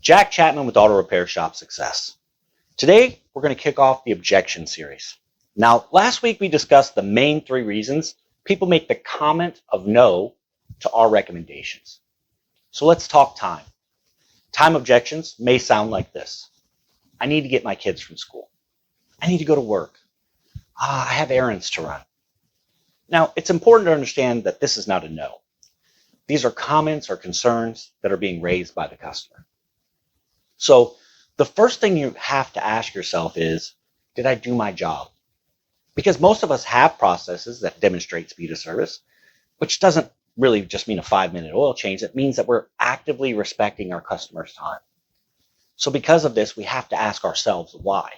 Jack Chapman with Auto Repair Shop Success. Today, we're going to kick off the objection series. Now, last week we discussed the main 3 reasons people make the comment of no to our recommendations. So let's talk time. Time objections may sound like this. I need to get my kids from school. I need to go to work. I have errands to run. Now, it's important to understand that this is not a no. These are comments or concerns that are being raised by the customer. So the first thing you have to ask yourself is, did I do my job? Because most of us have processes that demonstrate speed of service, which doesn't really just mean a 5-minute oil change. It means that we're actively respecting our customers' time. So because of this, we have to ask ourselves why.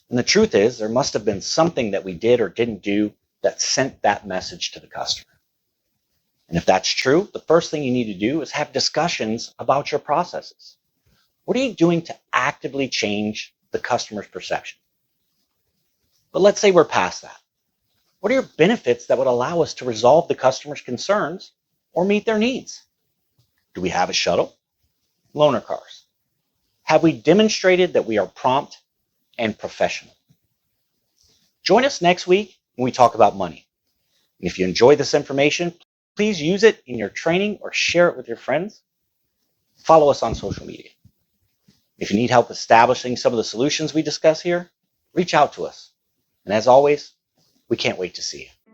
And the truth is, there must have been something that we did or didn't do that sent that message to the customer. And if that's true, the first thing you need to do is have discussions about your processes. What are you doing to actively change the customer's perception? But let's say we're past that. What are your benefits that would allow us to resolve the customer's concerns or meet their needs? Do we have a shuttle? Loaner cars? Have we demonstrated that we are prompt and professional? Join us next week when we talk about money. And if you enjoy this information, please use it in your training or share it with your friends. Follow us on social media. If you need help establishing some of the solutions we discuss here, reach out to us. And as always, we can't wait to see you.